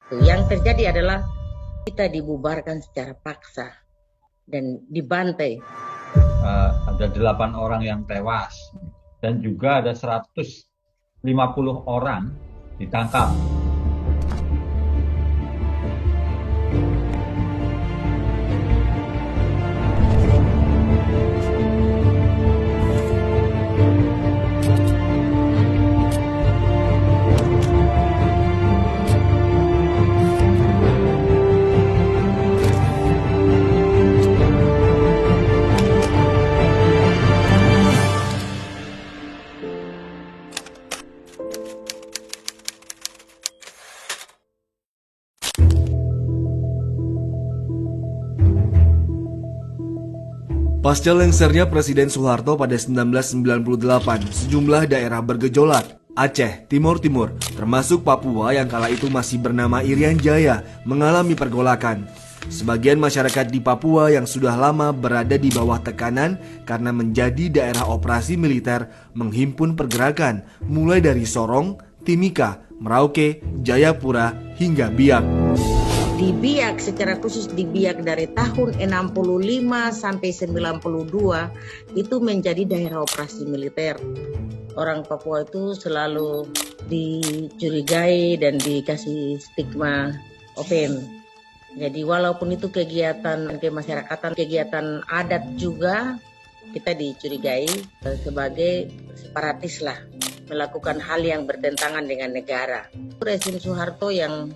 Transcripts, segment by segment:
Yang terjadi adalah kita dibubarkan secara paksa dan dibantai. Ada 8 orang yang tewas dan juga ada 150 orang ditangkap. Pasca lengsernya Presiden Soeharto pada 1998, sejumlah daerah bergejolak. Aceh, Timur Timur, termasuk Papua yang kala itu masih bernama Irian Jaya, mengalami pergolakan. Sebagian masyarakat di Papua yang sudah lama berada di bawah tekanan karena menjadi daerah operasi militer menghimpun pergerakan, mulai dari Sorong, Timika, Merauke, Jayapura, hingga Biak. Di Biak, secara khusus di Biak dari tahun 65 sampai 92 itu menjadi daerah operasi militer. Orang Papua itu selalu dicurigai dan dikasih stigma open. Jadi walaupun itu kegiatan kemasyarakatan, kegiatan adat juga, kita dicurigai sebagai separatis lah, melakukan hal yang bertentangan dengan negara. Rezim Soeharto yang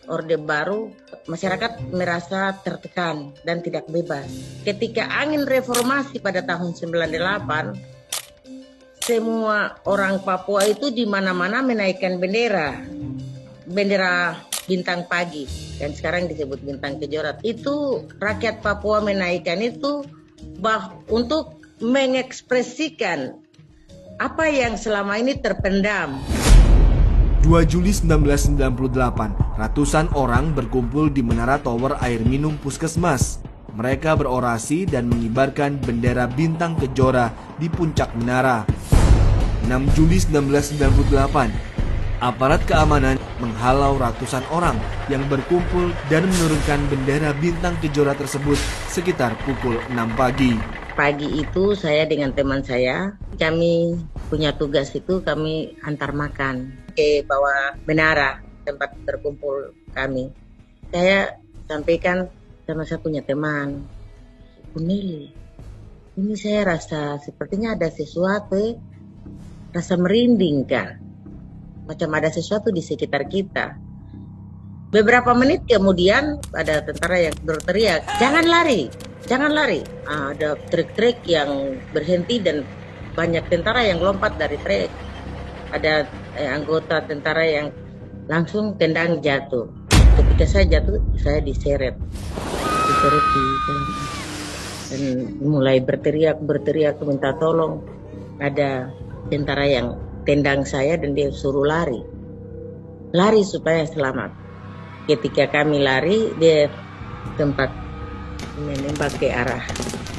Orde Baru, masyarakat merasa tertekan dan tidak bebas. Ketika angin reformasi pada tahun 98, semua orang Papua itu di mana-mana menaikkan bendera bintang pagi, dan sekarang disebut bintang kejora. Itu rakyat Papua menaikkan itu untuk mengekspresikan apa yang selama ini terpendam. 2 Juli 1998, ratusan orang berkumpul di Menara Tower Air Minum Puskesmas. Mereka berorasi dan mengibarkan bendera bintang kejora di puncak menara. 6 Juli 1998, aparat keamanan menghalau ratusan orang yang berkumpul dan menurunkan bendera bintang kejora tersebut sekitar pukul 6 pagi. Pagi itu saya dengan teman saya, kami punya tugas itu kami antar makan ke bawah menara tempat berkumpul kami. Saya sampaikan sama saya punya teman, Kunili, ini saya rasa sepertinya ada sesuatu, rasa merinding kan, macam ada sesuatu di sekitar kita. Beberapa menit kemudian ada tentara yang berteriak, jangan lari, jangan lari. Ada truk-truk yang berhenti dan banyak tentara yang lompat dari truk. Ada anggota tentara yang langsung tendang jatuh. Ketika saya jatuh, saya diseret di jalan dan mulai berteriak minta tolong. Ada tentara yang tendang saya dan dia suruh lari supaya selamat. Ketika kami lari, dia tempat menembak ke arah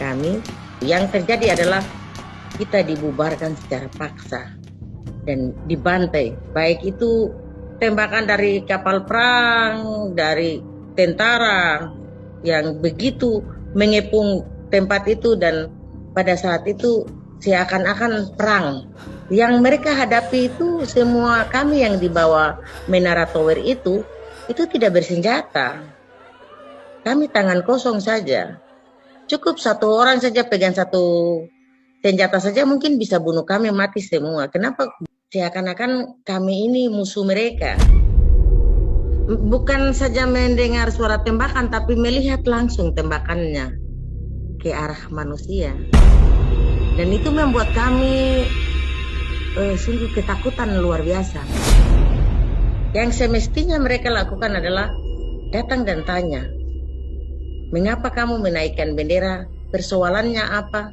kami. Yang terjadi adalah kita dibubarkan secara paksa dan dibantai. Baik itu tembakan dari kapal perang, dari tentara yang begitu mengepung tempat itu, dan pada saat itu seakan-akan perang. Yang mereka hadapi itu semua kami yang di bawah Menara Tower itu tidak bersenjata. Kami tangan kosong saja. Cukup satu orang saja pegang satu senjata saja mungkin bisa bunuh kami mati semua. Kenapa? Seakan-akan kami ini musuh mereka. Bukan saja mendengar suara tembakan, tapi melihat langsung tembakannya ke arah manusia. Dan itu membuat kami sungguh ketakutan luar biasa. Yang semestinya mereka lakukan adalah datang dan tanya, mengapa kamu menaikkan bendera? Persoalannya apa?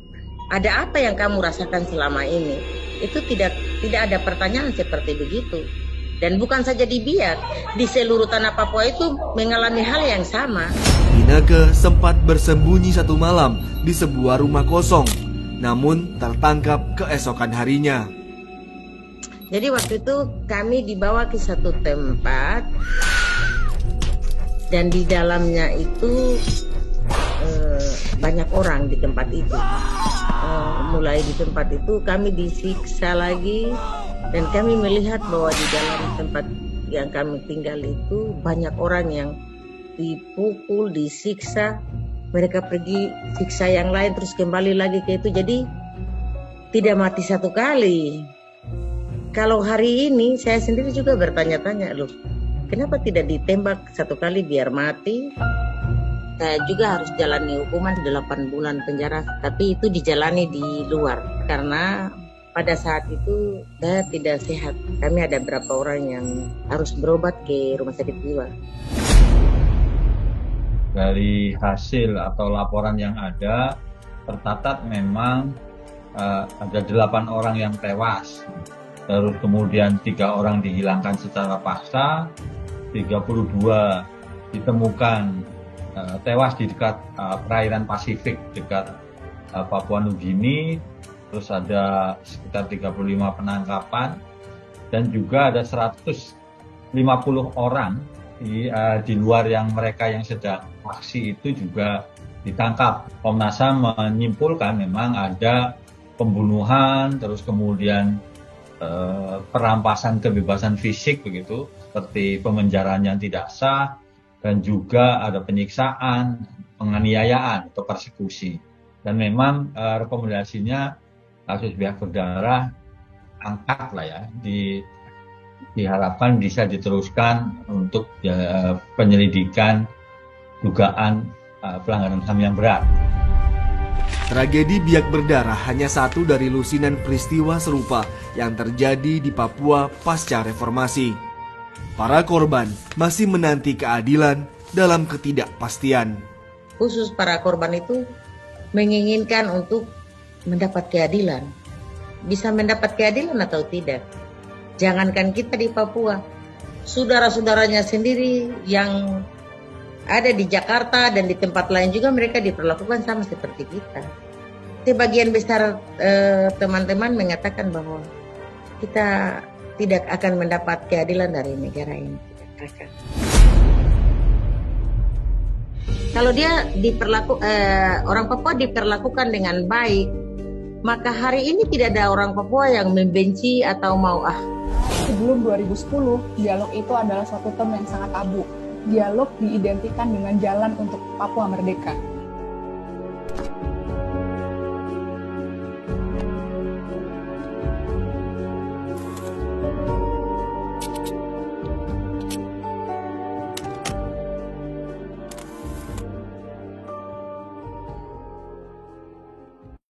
Ada apa yang kamu rasakan selama ini? Itu tidak ada pertanyaan seperti begitu. Dan bukan saja di Biak, di seluruh tanah Papua itu mengalami hal yang sama. Inake sempat bersembunyi satu malam di sebuah rumah kosong, namun tertangkap keesokan harinya. Jadi waktu itu kami dibawa ke satu tempat dan di dalamnya itu banyak orang di tempat itu. Mulai di tempat itu kami disiksa lagi, dan kami melihat bahwa di dalam tempat yang kami tinggal itu banyak orang yang dipukul, disiksa. Mereka pergi siksa yang lain terus kembali lagi ke itu, jadi tidak mati satu kali. Kalau hari ini saya sendiri juga bertanya-tanya, loh, kenapa tidak ditembak satu kali biar mati? Saya juga harus jalani hukuman 8 bulan penjara, tapi itu dijalani di luar karena pada saat itu saya tidak sehat. Kami ada beberapa orang yang harus berobat ke rumah sakit jiwa. Dari hasil atau laporan yang ada, tercatat memang ada 8 orang yang tewas. Terus kemudian 3 orang dihilangkan secara paksa, 32 ditemukan tewas di dekat perairan Pasifik, dekat Papua Nugini. Terus ada sekitar 35 penangkapan, dan juga ada 150 orang di luar yang mereka yang sedang aksi itu juga ditangkap. Komnas HAM menyimpulkan memang ada pembunuhan, terus kemudian perampasan kebebasan fisik begitu, seperti pemenjaraan yang tidak sah, dan juga ada penyiksaan, penganiayaan atau persekusi. Dan memang rekomendasinya kasus biak berdarah angkat lah ya, diharapkan bisa diteruskan untuk penyelidikan dugaan pelanggaran HAM yang berat. Tragedi biak berdarah hanya satu dari lusinan peristiwa serupa yang terjadi di Papua pasca reformasi. Para korban masih menanti keadilan dalam ketidakpastian. Khusus para korban itu menginginkan untuk mendapat keadilan. Bisa mendapat keadilan atau tidak? Jangankan kita di Papua, saudara-saudaranya sendiri yang ada di Jakarta dan di tempat lain juga mereka diperlakukan sama seperti kita. Sebagian besar teman-teman mengatakan bahwa kita tidak akan mendapat keadilan dari negara ini. Kalau dia orang Papua diperlakukan dengan baik, maka hari ini tidak ada orang Papua yang membenci atau mau Sebelum 2010, dialog itu adalah suatu term yang sangat tabu. Dialog diidentikan dengan jalan untuk Papua merdeka.